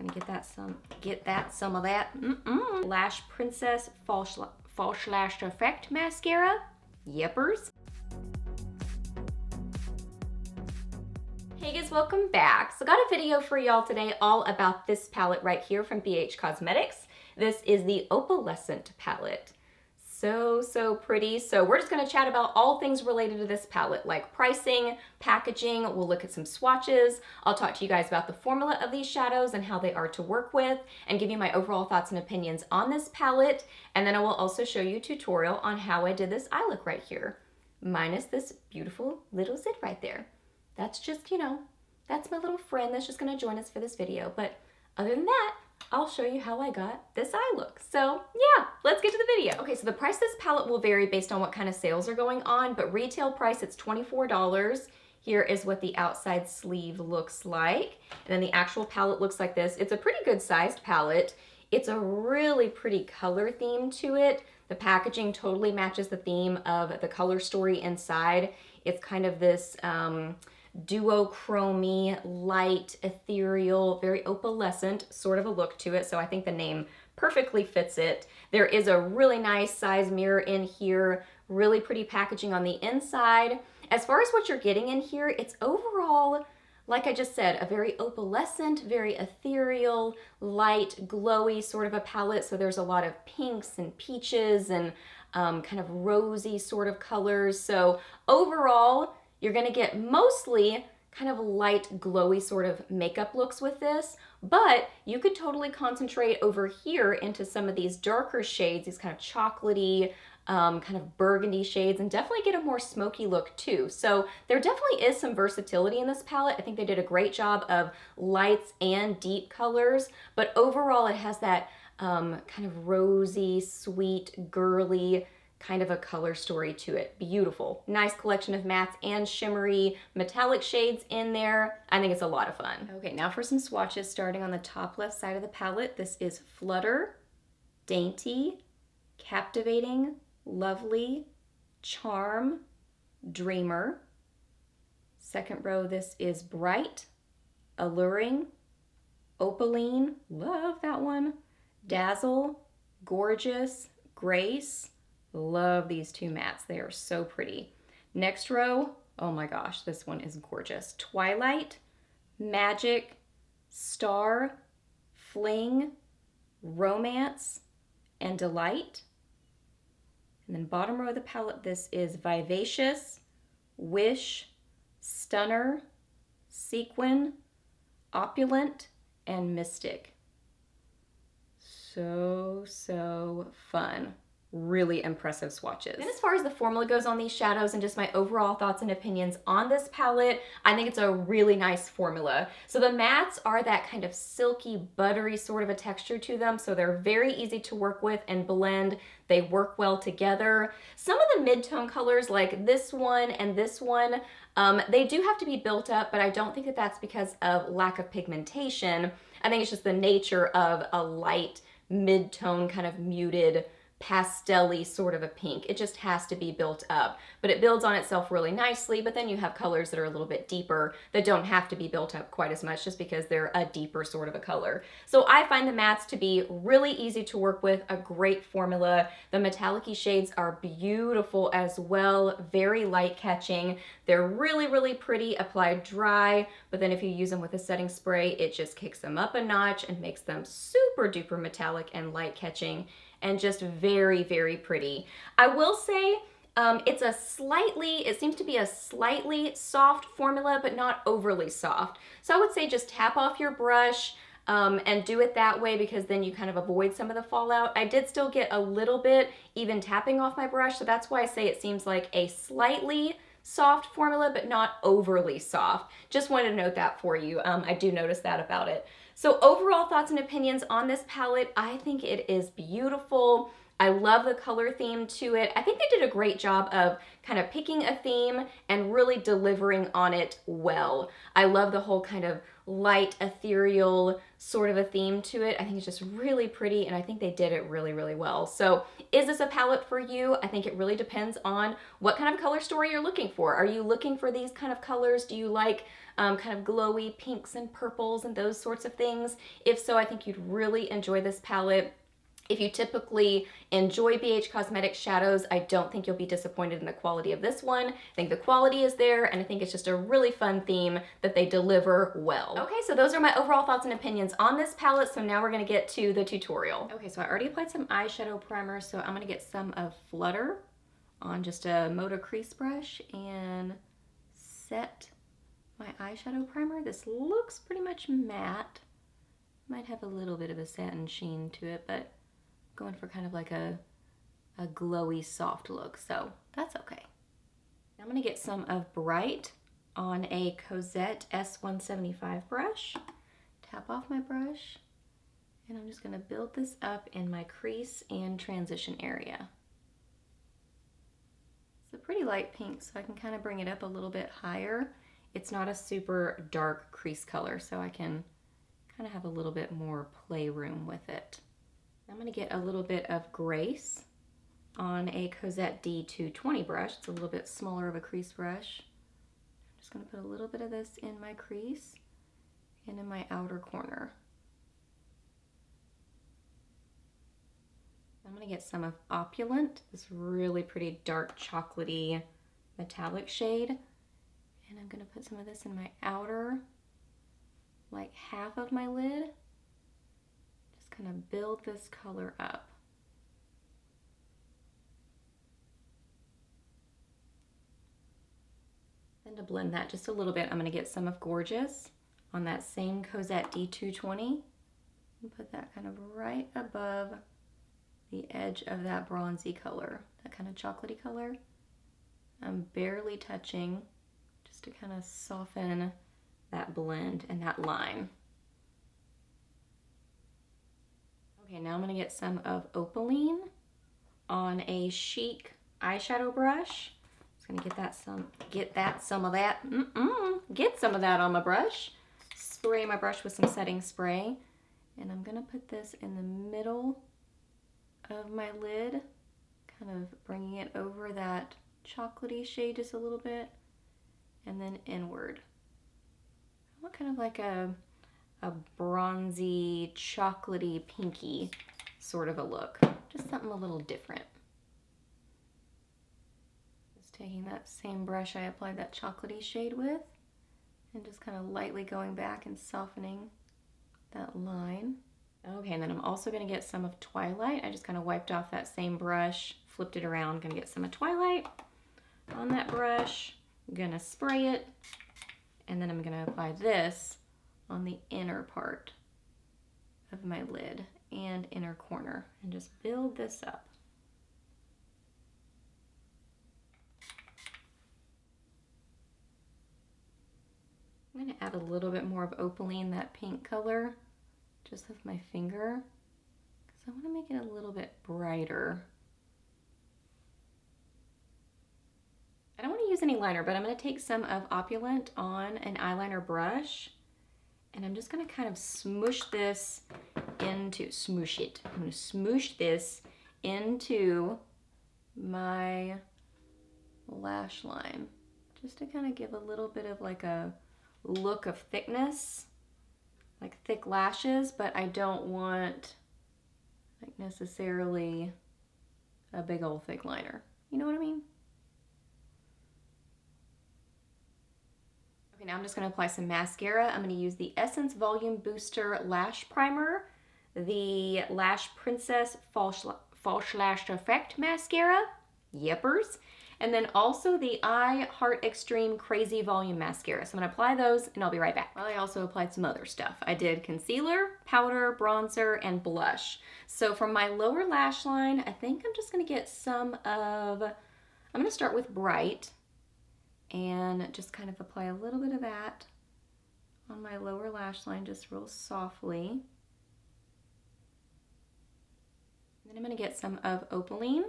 gonna get some of that. Lash Princess False Lash Effect Mascara. Yippers. Hey guys, welcome back. So got a video for y'all today all about this palette right here from BH Cosmetics. This is the Opalescent palette. So pretty. So we're just gonna chat about all things related to this palette, like pricing, packaging, we'll look at some swatches, I'll talk to you guys about the formula of these shadows and how they are to work with, and give you my overall thoughts and opinions on this palette, and then I will also show you a tutorial on how I did this eye look right here, minus this beautiful little zit right there. That's just, you know, that's my little friend that's just gonna join us for this video, but other than that, I'll show you how I got this eye look. So yeah, let's get to the video. Okay, so the price of this palette will vary based on what kind of sales are going on, but retail price, it's $24. Here is what the outside sleeve looks like. And then the actual palette looks like this. It's a pretty good sized palette. It's a really pretty color theme to it. The packaging totally matches the theme of the color story inside. It's kind of this, duochromy, light, ethereal, very opalescent sort of a look to it. So I think the name perfectly fits it. There is a really nice size mirror in here, really pretty packaging on the inside. As far as what you're getting in here, it's overall, like I just said, a very opalescent, very ethereal, light, glowy sort of a palette. So there's a lot of pinks and peaches and kind of rosy sort of colors. So overall, you're gonna get mostly kind of light, glowy sort of makeup looks with this, but you could totally concentrate over here into some of these darker shades, these kind of chocolatey, kind of burgundy shades, and definitely get a more smoky look too. So there definitely is some versatility in this palette. I think they did a great job of lights and deep colors, but overall it has that kind of rosy, sweet, girly, kind of a color story to it. Beautiful. Nice collection of mattes and shimmery metallic shades in there. I think it's a lot of fun. Okay, now for some swatches starting on the top left side of the palette. This is Flutter, Dainty, Captivating, Lovely, Charm, Dreamer. Second row, this is Bright, Alluring, Opaline, love that one, Dazzle, Gorgeous, Grace. Love these two mattes. They are so pretty. Next row, oh my gosh, this one is gorgeous. Twilight, Magic, Star, Fling, Romance, and Delight. And then bottom row of the palette, this is Vivacious, Wish, Stunner, Sequin, Opulent, and Mystic. So fun. Really impressive swatches. And as far as the formula goes on these shadows and just my overall thoughts and opinions on this palette, I think it's a really nice formula. So the mattes are that kind of silky, buttery sort of a texture to them, so they're very easy to work with and blend. They work well together. Some of the mid-tone colors, like this one and this one, they do have to be built up, but I don't think that that's because of lack of pigmentation. I think it's just the nature of a light, mid-tone, kind of muted, pastel-y sort of a pink. It just has to be built up, but it builds on itself really nicely. But then you have colors that are a little bit deeper that don't have to be built up quite as much just because they're a deeper sort of a color. So I find the mattes to be really easy to work with, a great formula. The metallic-y shades are beautiful as well, very light catching. They're really pretty applied dry, but then if you use them with a setting spray, it just kicks them up a notch and makes them super duper metallic and light catching, and just very pretty. I will say it seems to be a slightly soft formula, but not overly soft. So I would say just tap off your brush and do it that way, because then you kind of avoid some of the fallout. I did still get a little bit even tapping off my brush, so that's why I say it seems like a slightly soft formula, but not overly soft. Just wanted to note that for you. I do notice that about it. So overall thoughts and opinions on this palette, I think it is beautiful. I love the color theme to it. I think they did a great job of kind of picking a theme and really delivering on it well. I love the whole kind of light, ethereal, sort of a theme to it. I think it's just really pretty, and I think they did it really, really well. So is this a palette for you? I think it really depends on what kind of color story you're looking for. Are you looking for these kind of colors? Do you like kind of glowy pinks and purples and those sorts of things? If so, I think you'd really enjoy this palette. If you typically enjoy BH Cosmetics shadows, I don't think you'll be disappointed in the quality of this one. I think the quality is there, and I think it's just a really fun theme that they deliver well. Okay, so those are my overall thoughts and opinions on this palette, so now we're gonna get to the tutorial. Okay, so I already applied some eyeshadow primer, so I'm gonna get some of Flutter on just a Moda crease brush and set my eyeshadow primer. This looks pretty much matte. Might have a little bit of a satin sheen to it, but going for kind of like a glowy soft look, so that's okay. Now I'm gonna get some of Bright on a Cozette S175 brush, tap off my brush, and I'm just gonna build this up in my crease and transition area. It's a pretty light pink, so I can kind of bring it up a little bit higher. It's not a super dark crease color, so I can kind of have a little bit more playroom with it. I'm going to get a little bit of Grace on a Cozette D220 brush. It's a little bit smaller of a crease brush. I'm just going to put a little bit of this in my crease and in my outer corner. I'm going to get some of Opulent, this really pretty dark chocolatey metallic shade. And I'm going to put some of this in my outer, like half of my lid. Kind of build this color up. Then to blend that just a little bit, I'm going to get some of Gorgeous on that same Cozette D220 and put that kind of right above the edge of that bronzy color, that kind of chocolatey color. I'm barely touching just to kind of soften that blend and that line. Okay, now I'm going to get some of Opaline on a Chique eyeshadow brush. Just going to get some of that on my brush. Spray my brush with some setting spray. And I'm going to put this in the middle of my lid, kind of bringing it over that chocolatey shade just a little bit, and then inward. I want kind of like a bronzy, chocolatey, pinky sort of a look. Just something a little different. Just taking that same brush I applied that chocolatey shade with and just kind of lightly going back and softening that line. Okay, and then I'm also going to get some of Twilight. I just kind of wiped off that same brush, flipped it around. Going to get some of Twilight on that brush. I'm going to spray it, and then I'm going to apply this on the inner part of my lid and inner corner and just build this up. I'm going to add a little bit more of Opaline, that pink color, just with my finger, because I want to make it a little bit brighter. I don't want to use any liner, but I'm going to take some of Opulent on an eyeliner brush, and I'm just going to kind of smoosh this into, I'm going to smoosh this into my lash line, just to kind of give a little bit of like a look of thickness, like thick lashes, but I don't want like necessarily a big old thick liner. You know what I mean? Okay, now I'm just going to apply some mascara. I'm going to use the Essence Volume Booster Lash Primer, the Lash Princess False Lash Effect Mascara, yippers, and then also the I Heart Extreme Crazy Volume Mascara. So I'm going to apply those, and I'll be right back. Well, I also applied some other stuff. I did concealer, powder, bronzer, and blush. So from my lower lash line, I think I'm just going to get some of, I'm going to start with Bright, and just kind of apply a little bit of that on my lower lash line, just real softly. And then I'm going to get some of Opaline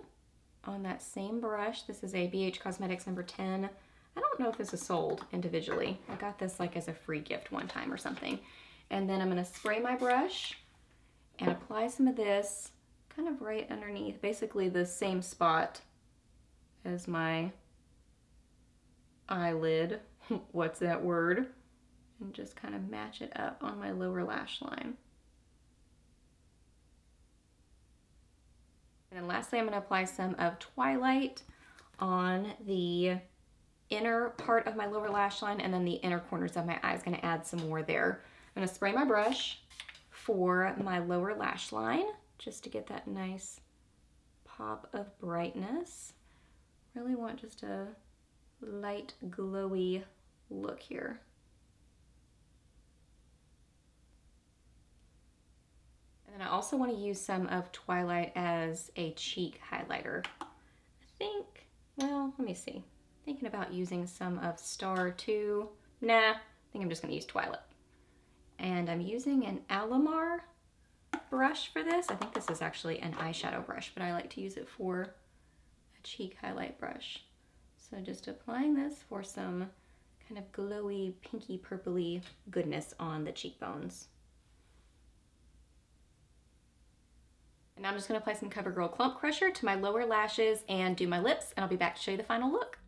on that same brush. This is a BH Cosmetics number 10. I don't know if this is sold individually. I got this like as a free gift one time or something. And then I'm going to spray my brush and apply some of this kind of right underneath, basically the same spot as my eyelid. What's that word? And just kind of match it up on my lower lash line. And then lastly, I'm going to apply some of Twilight on the inner part of my lower lash line, and then the inner corners of my eyes. Going to add some more there. I'm going to spray my brush for my lower lash line just to get that nice pop of brightness. Really want just a light glowy look here. And then I also want to use some of Twilight as a cheek highlighter. I think, well, let me see. Thinking about using some of Star too. Nah, I think I'm just going to use Twilight. And I'm using an Alamar brush for this. I think this is actually an eyeshadow brush, but I like to use it for a cheek highlight brush. So just applying this for some kind of glowy, pinky, purpley goodness on the cheekbones. And now I'm just going to apply some CoverGirl Clump Crusher to my lower lashes and do my lips, and I'll be back to show you the final look.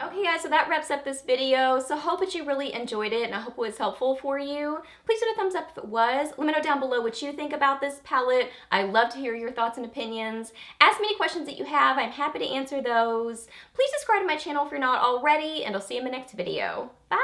Okay guys, so that wraps up this video. So I hope that you really enjoyed it and I hope it was helpful for you. Please give it a thumbs up if it was. Let me know down below what you think about this palette. I love to hear your thoughts and opinions. Ask me any questions that you have. I'm happy to answer those. Please subscribe to my channel if you're not already, and I'll see you in the next video. Bye!